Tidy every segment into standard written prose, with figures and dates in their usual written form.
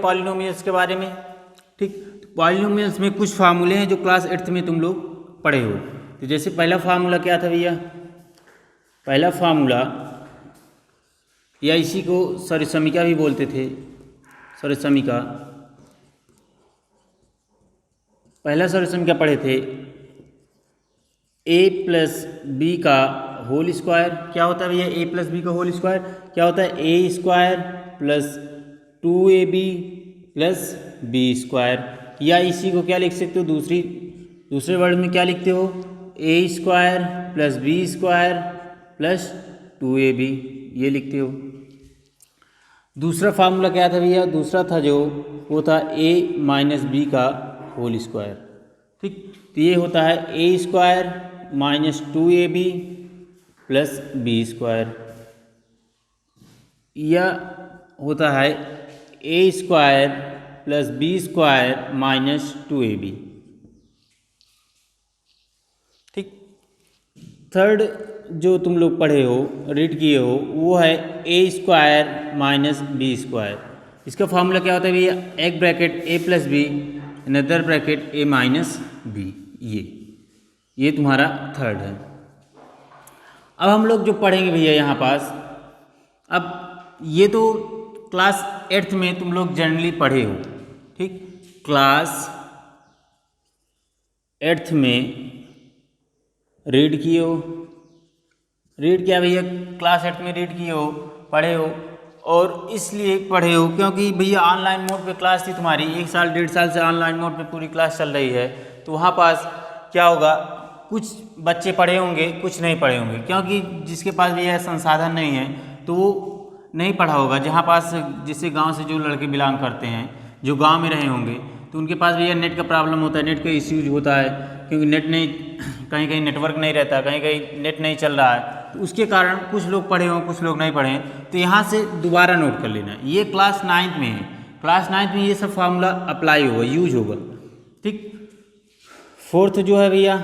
Polynomials के बारे में। ठीक, पॉलिनोमियल्स में कुछ फार्मूले हैं जो क्लास 8th में तुम लोग पढ़े हो। तो जैसे पहला फार्मूला क्या था भैया, पहला फार्मूला या इसी को सरिसमिका भी बोलते थे, सरिसमिका, पहला सरिसमिका पढ़े थे, a प्लस बी का होल स्क्वायर। क्या होता है भैया a प्लस बी का होल स्क्वायर? क्या होता है a square plus 2ab plus B square. या इसी को क्या लिख सकते हो, दूसरे वर्ड में क्या लिखते हो, a square plus B square plus 2ab, ये लिखते हो। दूसरा फार्मूला क्या था भैया, दूसरा था जो वो था a माइनस बी का होल स्क्वायर। ठीक, तो ये होता है a square minus 2ab plus B square, या होता है a square plus B square minus 2ab। ठीक, थर्ड जो तुम लोग पढ़े हो, रीड किए हो, वो है a square minus B square. इसका फार्मूला क्या होता है भैया, एक bracket a plus B, another bracket a minus B. ये तुम्हारा थर्ड है। अब हम लोग जो पढ़ेंगे भैया यहाँ पास, अब ये तो क्लास 8th में तुम लोग जनरली पढ़े हो। ठीक, क्लास 8th में रीड किए हो, रीड किया भैया, क्लास 8th में रीड किए हो, पढ़े हो। और इसलिए पढ़े हो क्योंकि भैया ऑनलाइन मोड पे क्लास थी तुम्हारी, 1 साल 1.5 साल से ऑनलाइन मोड पे पूरी क्लास चल रही है। तो वहाँ पास क्या होगा, कुछ बच्चे पढ़े होंगे, कुछ नहीं पढ़े होंगे, क्योंकि जिसके पास भैया संसाधन नहीं है तो वो नहीं पढ़ा होगा। जहाँ पास जिससे गांव से जो लड़के बिलोंग करते हैं, जो गांव में रहे होंगे, तो उनके पास भैया नेट का प्रॉब्लम होता है, नेट का इश्यूज होता है, क्योंकि नेट नहीं, कहीं कहीं नेटवर्क नहीं रहता, कहीं कहीं नेट नहीं चल रहा है। तो उसके कारण कुछ लोग पढ़े हों, कुछ लोग नहीं पढ़े हैं। तो यहाँ से दोबारा नोट कर लेना, ये क्लास 9th में है, क्लास 9th में ये सब फार्मूला अप्लाई होगा, यूज होगा। ठीक, फोर्थ जो है भैया,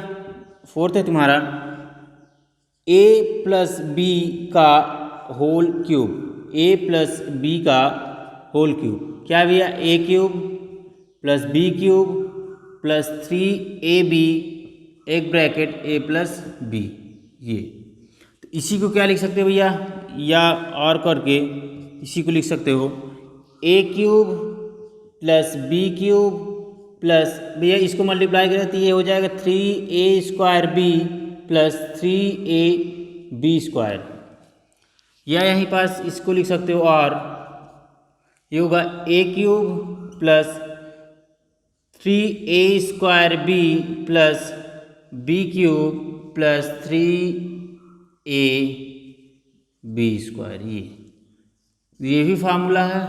फोर्थ है तुम्हारा a प्लस बी का whole cube, a plus B का होल क्यूब। क्या भैया, a cube plus B cube plus 3ab एक ब्रैकेट a प्लस बी। ये तो इसी को क्या लिख सकते हो भैया, या और करके इसी को लिख सकते हो a cube plus B cube plus, भैया इसको मल्टीप्लाई करें तो ये हो जाएगा 3a square B plus 3ab square. या यहीं पास इसको लिख सकते हो, और ये होगा a cube plus 3a square B plus B cube plus 3ab square. ये भी फार्मूला है,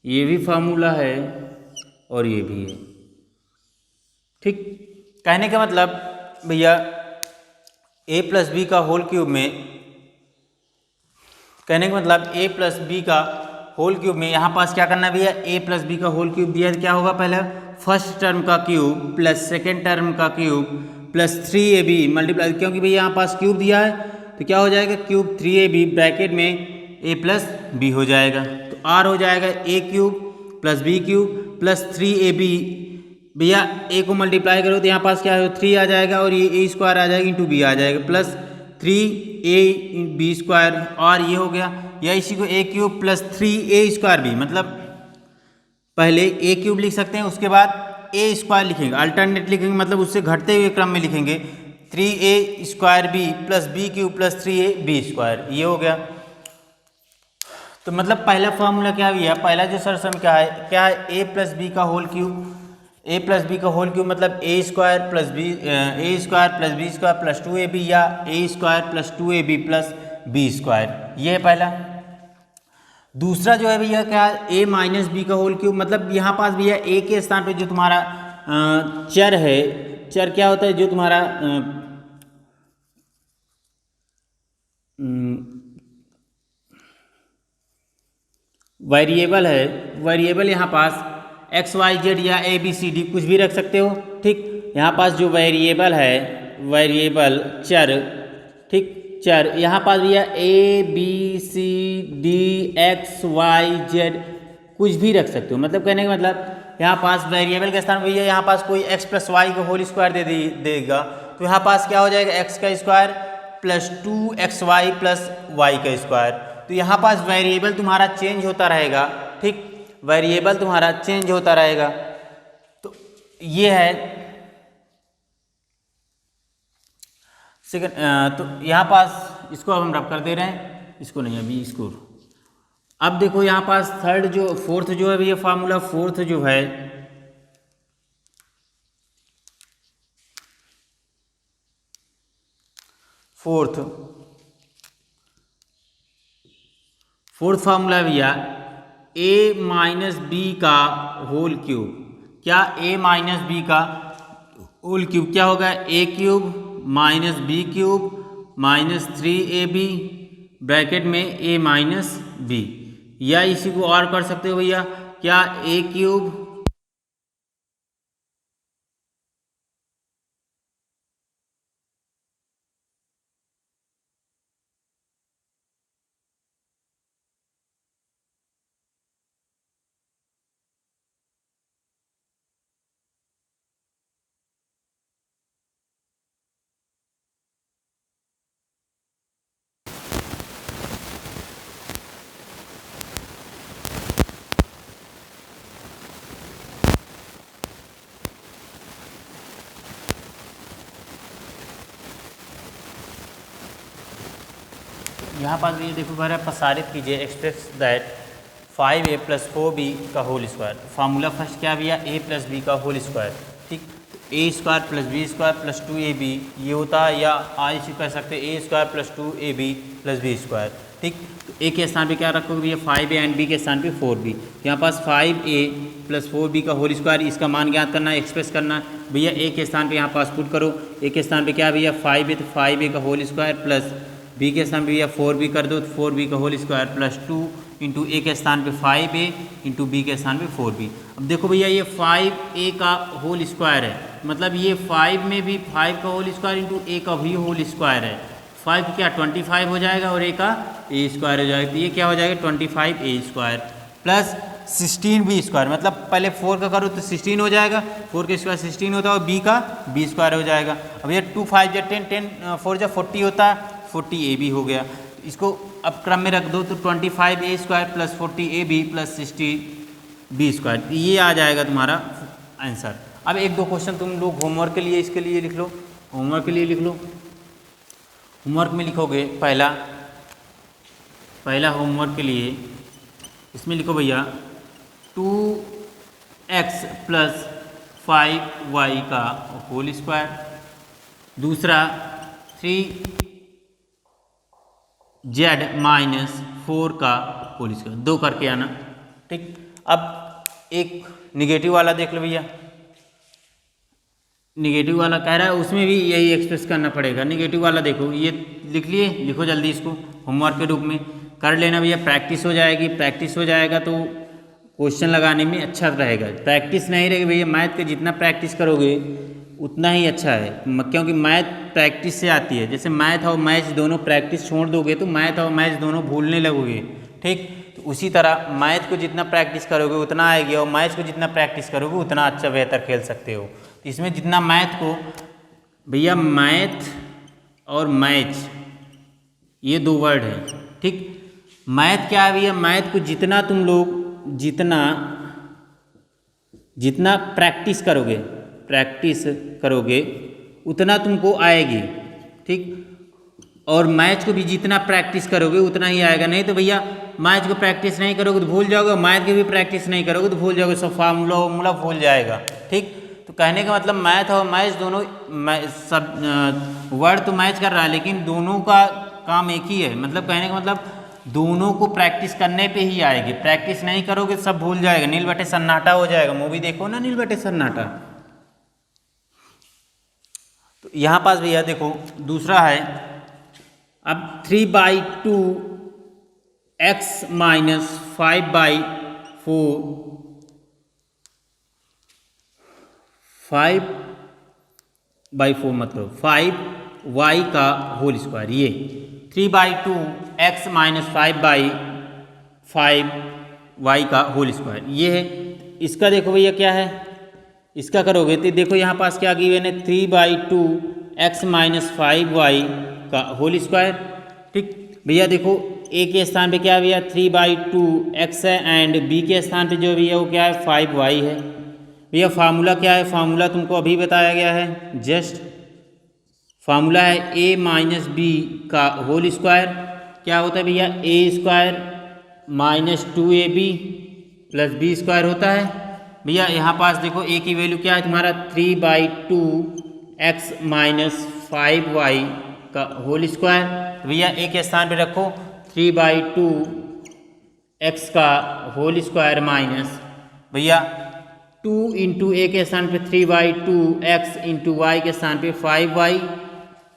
ये भी फार्मूला है, और ये भी है। ठीक, कहने का मतलब भैया a प्लस बी का होल क्यूब में, कहने का मतलब a प्लस बी का होल क्यूब में यहाँ पास क्या करना है भैया, a प्लस बी का होल क्यूब दिया, क्या होगा, पहले फर्स्ट टर्म का क्यूब प्लस सेकेंड टर्म का क्यूब प्लस 3ab मल्टीप्लाई, क्योंकि भैया यहाँ पास क्यूब दिया है तो क्या हो जाएगा, क्यूब 3ab ब्रैकेट में a प्लस बी हो जाएगा। तो r हो जाएगा a cube plus B cube plus 3ab। भैया a को मल्टीप्लाई करो तो यहाँ पास क्या है, 3 आ जाएगा, और ये a स्क्वायर आ जाएगा इंटू बी आ जाएगा, प्लस 3ab स्क्वायर, और ये हो गया। या इसी को a cube plus 3a square B, मतलब पहले a क्यूब लिख सकते हैं, उसके बाद a स्क्वायर लिखेंगे, अल्टरनेट लिखेंगे, मतलब उससे घटते हुए क्रम में लिखेंगे 3a square B plus B cube plus 3ab square, ये हो गया। तो मतलब पहला फॉर्मूला क्या भैया, पहला जो सरसम क्या है, a प्लस बी का whole cube, a plus B का होल क्यूब मतलब a square plus B, a square plus B square plus 2ab, या a square plus 2ab plus B square, ये है पहला। दूसरा जो है भैया क्या, a माइनस बी का होल क्यूब, मतलब यहाँ पास भैया a के स्थान पे जो तुम्हारा चर है, चर क्या होता है, जो तुम्हारा वेरिएबल है, वेरिएबल यहाँ पास एक्स वाई जेड या ए बी सी डी कुछ भी रख सकते हो। ठीक, यहाँ पास जो वेरिएबल है, वेरिएबल चर, ठीक, चर यहाँ पास भैया A B C D X Y Z कुछ भी रख सकते हो। मतलब कहने का मतलब यहाँ पास वेरिएबल के स्थान भैया यहाँ पास कोई x प्लस वाई का होल स्क्वायर देगा, तो यहाँ पास क्या हो जाएगा x का स्क्वायर प्लस 2xy प्लस वाई का स्क्वायर। तो यहाँ पास वेरिएबल तुम्हारा चेंज होता रहेगा, ठीक, वेरिएबल तुम्हारा चेंज होता रहेगा। तो ये है सेकंड। तो यहाँ पास इसको अब हम रब कर दे रहे हैं, इसको नहीं अभी इसको। अब देखो यहाँ पास फोर्थ जो है भैया फार्मूला, फोर्थ जो है फोर्थ फार्मूला भैया a माइनस बी का होल क्यूब। क्या a माइनस बी का होल क्यूब क्या होगा, a cube minus B cube minus 3ab bracket में a माइनस बी। या इसी को और कर सकते हो भैया, क्या a क्यूब यहाँ पास भी देखो बार प्रसारित कीजिए, express that 5a plus 4b का होल स्क्वायर। फार्मूला फर्स्ट क्या भैया, a प्लस बी का होल स्क्वायर, ठीक। तो a square plus B square plus 2ab ये होता है, या आई से कह सकते हैं a square plus 2ab plus B square, ठीक। तो a के स्थान पे क्या रखोगे भैया 5a एंड b के स्थान पे 4b। यहाँ पास 5a प्लस 4b का होल स्क्वायर, इसका मान ज्ञात करना है, एक्सप्रेस करना है भैया। a के स्थान पे यहाँ पास पुट करो, a के स्थान पे क्या भैया 5a, तो 5a का होल स्क्वायर प्लस b के स्थान पे भैया 4b कर दो, तो 4b का whole square plus 2 into a के स्थान पे 5a इंटू b के स्थान पे 4b। अब देखो भैया ये 5a का होल स्क्वायर है, मतलब ये 5 में भी 5 का होल स्क्वायर इंटू a का भी होल स्क्वायर है। 5 क्या 25 हो जाएगा और a का a स्क्वायर हो जाएगा, तो ये क्या हो जाएगा 25a square plus 16b square. मतलब पहले 4 का करो तो 16 हो जाएगा, 4 का स्क्वायर 16 होता है और b का b स्क्वायर हो जाएगा। अब ये 2 5 या 10 10 4 जा 40 होता है, 40ab हो गया। इसको अब क्रम में रख दो तो 25a square plus 40ab plus 60b square, ये आ जाएगा तुम्हारा आंसर। अब एक दो क्वेश्चन तुम लोग होमवर्क के लिए इसके लिए लिख लो, होमवर्क के लिए लिख लो। होमवर्क में लिखोगे पहला होमवर्क के लिए इसमें लिखो भैया 2x प्लस 5y का होल स्क्वायर। दूसरा 3z माइनस 4 का होल स्क्वायर, 2 करके आना, ठीक। अब एक निगेटिव वाला देख लो भैया, निगेटिव वाला कह रहा है उसमें भी यही एक्सप्रेस करना पड़ेगा। निगेटिव वाला देखो ये लिख लिए, लिखो जल्दी इसको होमवर्क के रूप में कर लेना भैया, प्रैक्टिस हो जाएगी। प्रैक्टिस हो जाएगा तो क्वेश्चन लगाने में अच्छा रहेगा। प्रैक्टिस नहीं रहेगी भैया, मैथ के जितना प्रैक्टिस करोगे उतना ही अच्छा है, क्योंकि मैथ प्रैक्टिस से आती है। जैसे मैथ और मैथ्स दोनों प्रैक्टिस छोड़ दोगे तो मैथ और मैथ्स दोनों भूलने लगोगे, ठीक। तो उसी तरह मैथ को जितना प्रैक्टिस करोगे उतना आएगी, और मैथ्स को जितना प्रैक्टिस करोगे उतना अच्छा बेहतर खेल सकते हो। तो इसमें जितना मैथ को भैया, मैथ और मैथ्स ये दो वर्ड हैं, ठीक। मैथ क्या है भैया, मैथ को जितना तुम लोग जितना प्रैक्टिस करोगे उतना तुमको आएगी, ठीक। और मैथ को भी जितना प्रैक्टिस करोगे उतना ही आएगा। नहीं तो भैया मैथ को प्रैक्टिस नहीं करोगे तो भूल जाओगे, मैथ की भी प्रैक्टिस नहीं करोगे तो भूल जाओगे, सब फार्मूला भूल जाएगा, ठीक। तो कहने का मतलब मैथ और मैथ्स दोनों सब वर्ड तो मैच कर रहा है, लेकिन दोनों का काम एक ही है। मतलब कहने का मतलब दोनों को प्रैक्टिस करने पे ही आएगी, प्रैक्टिस नहीं करोगे सब भूल जाएगा, नील बटे सन्नाटा हो जाएगा। मूवी देखो ना नील बटे सन्नाटा। तो यहाँ पास भैया देखो दूसरा है, अब 3/2 x माइनस 5/4 5/4 मतलब 5y का होल स्क्वायर। ये 3/2 x माइनस 5/5 वाई का होल स्क्वायर, ये है। इसका देखो भैया क्या है, इसका करोगे तो देखो यहाँ पास क्या गिवन है, 3/2 x माइनस 5y का होल स्क्वायर। ठीक भैया देखो ए के स्थान पे क्या है भैया 3/2 x है, एंड बी के स्थान पे जो भी है वो क्या है 5y है। भैया फार्मूला क्या है, फार्मूला तुमको अभी बताया गया है, जस्ट फार्मूला है a माइनस बी का होल स्क्वायर। क्या होता है भैया A square minus 2ab plus B square होता है। भैया यहाँ पास देखो a की वैल्यू क्या है तुम्हारा 3/2 x माइनस 5y का होल स्क्वायर। तो भैया a के स्थान पे रखो 3/2 x का होल स्क्वायर माइनस भैया 2 इंटू ए के स्थान पे 3/2 x इंटू वाई के स्थान पे 5y,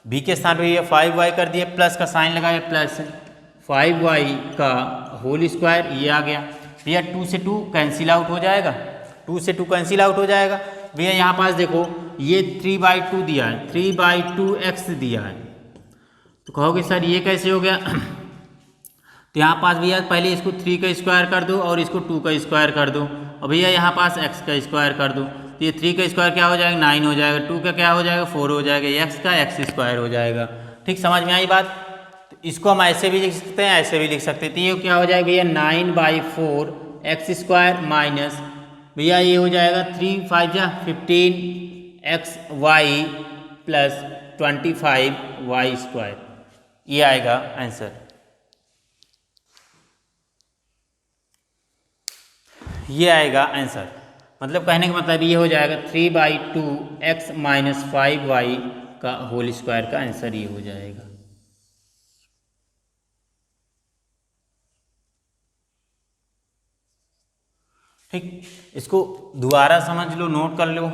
बी के स्थान पे ये 5y कर दिए, प्लस का साइन लगाया प्लस 5y का होल स्क्वायर, ये आ गया। भैया 2 से 2 कैंसिल आउट हो जाएगा, 2 से 2 कैंसिल आउट हो जाएगा। भैया यहाँ पास देखो ये 3/2 दिया है, 3/2 x दिया है, तो कहोगे सर ये कैसे हो गया तो यहाँ पास भैया पहले इसको 3 का स्क्वायर कर दो और इसको 2 का स्क्वायर कर दो, और भैया यहाँ पास x का स्क्वायर कर दो, तो ये 3 का स्क्वायर क्या हो जाएगा 9 हो जाएगा, 2 का क्या हो जाएगा 4 हो जाएगा, x का x स्क्वायर हो जाएगा। ठीक समझ में आई बात। तो इसको हम ऐसे भी लिख सकते हैं, ऐसे भी लिख सकते हैं, तो ये क्या हो जाएगा भैया 9/4 x स्क्वायर माइनस भैया ये हो जाएगा 3 5 जा 15 xy प्लस 25y स्क्वायर, ये आएगा आंसर। ये आएगा आंसर, मतलब कहने का मतलब ये हो जाएगा 3/2 x माइनस 5y का होल स्क्वायर का आंसर ये हो जाएगा। ठीक, इसको दोबारा समझ लो, नोट कर लो,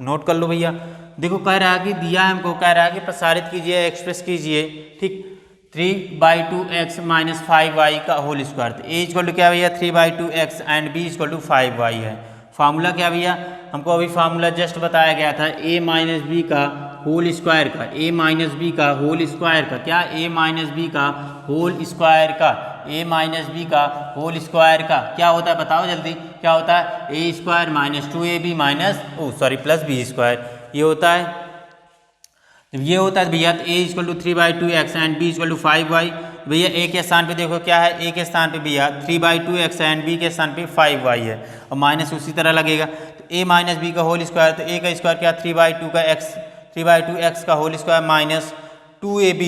नोट कर लो भैया। देखो कह रहा है कि दिया है हमको, कह रहा है कि प्रसारित कीजिए, एक्सप्रेस कीजिए। ठीक 3/2 x माइनस 5y का होल स्क्वायर, तो ए इक्वल टू क्या भैया 3/2 x and b equal to 5y है। फार्मूला क्या भैया, हमको अभी फार्मूला जस्ट बताया गया था a माइनस बी का होल स्क्वायर का, a माइनस बी का होल स्क्वायर का, क्या a माइनस बी का होल स्क्वायर का, a माइनस बी का होल स्क्वायर का क्या होता है बताओ जल्दी, क्या होता है a square minus 2ab minus plus B square, ये होता है। ये होता है भैया a equal to 3/2 x and b equal to 5y। भैया a के स्थान पे देखो क्या है, a के स्थान पे भैया 3/2 x एंड b के स्थान पे 5y है, और माइनस उसी तरह लगेगा, तो a माइनस बी का होल स्क्वायर, तो a का स्क्वायर क्या 3/2 x का whole square minus 2ab,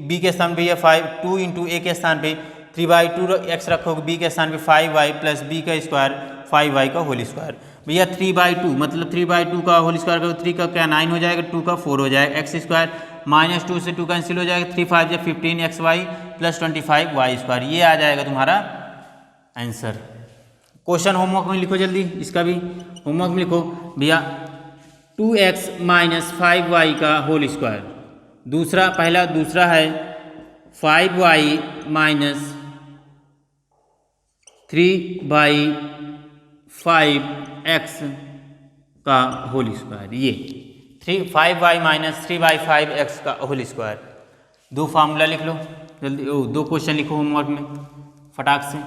b के स्थान पे भैया 2 इंटू a के स्थान पे 3/2 x रखोगे, b के स्थान पे 5y प्लस b का स्क्वायर 5y का होल स्क्वायर। भैया 3/2 मतलब 3/2 का होल स्क्वायर करो, 3 का क्या 9 हो जाएगा, 2 का 4 हो जाएगा, x स्क्वायर माइनस 2 से 2 कैंसिल हो जाएगा, 3 5 या 15 xy प्लस 25y स्क्वायर, ये आ जाएगा तुम्हारा आंसर। क्वेश्चन होमवर्क में लिखो जल्दी, इसका भी होमवर्क में लिखो भैया 2x माइनस 5y का होल स्क्वायर, दूसरा पहला, दूसरा है 5y माइनस 3/5x का होल स्क्वायर, ये 5y माइनस 3/5x का होल स्क्वायर। दो फार्मूला लिख लो जल्दी, दो क्वेश्चन लिखो होमवर्क में फटाक से।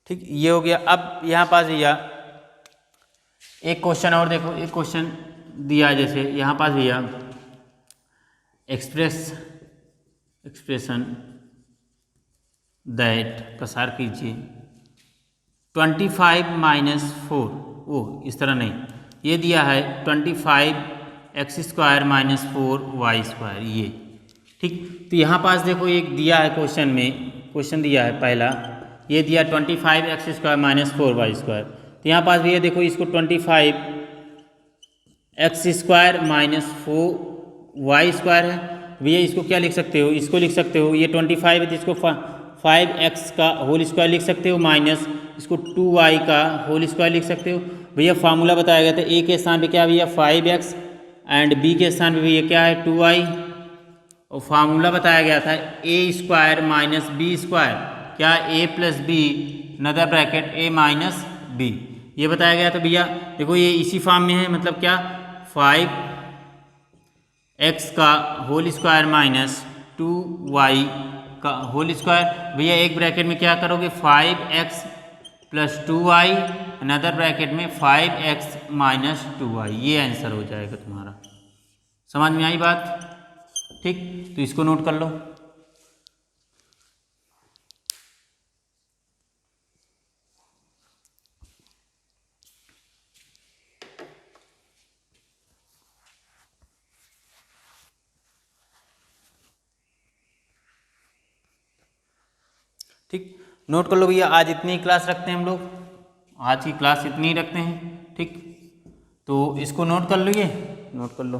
ठीक, ये हो गया। अब यहाँ पास भैया एक क्वेश्चन और देखो, एक क्वेश्चन दिया है जैसे यहाँ पास भैया एक्सप्रेशन दैट का सार कीजिए 25 माइनस 4, इस तरह नहीं, ये दिया है 25x square minus 4y square, ये ठीक। तो यहाँ पास देखो एक दिया है क्वेश्चन में, क्वेश्चन दिया है पहला, ये दिया 25x square minus 4y square, तो यहाँ पास भैया देखो इसको 25x square minus 4y square है, भैया इसको क्या लिख सकते हो, इसको लिख सकते हो, ये 25 है तो इसको 5x का होल स्क्वायर लिख सकते हो, माइनस इसको 2y का होल स्क्वायर लिख सकते हो। भैया फार्मूला बताया गया था, a के स्थान पे क्या भैया 5x एंड बी के स्थान पे भैया क्या है 2i, और फार्मूला बताया गया था ए स्क्वायर माइनस बी स्क्वायर, क्या ए प्लस बी नदर ब्रैकेट ए माइनस बी, ये बताया गया था भैया। देखो ये इसी फॉर्म में है, मतलब क्या 5x का होल स्क्वायर माइनस 2y का होल स्क्वायर, भैया एक ब्रैकेट में क्या करोगे 5x plus 2y, another bracket में 5x माइनस 2y, ये आंसर हो जाएगा तुम्हारा। समझ में आई बात? ठीक, तो इसको नोट कर लो। ठीक, नोट कर लो भैया, आज इतनी ही क्लास रखते हैं हम लोग, आज की क्लास इतनी ही रखते हैं। ठीक, तो इसको नोट कर लो, ये नोट कर लो।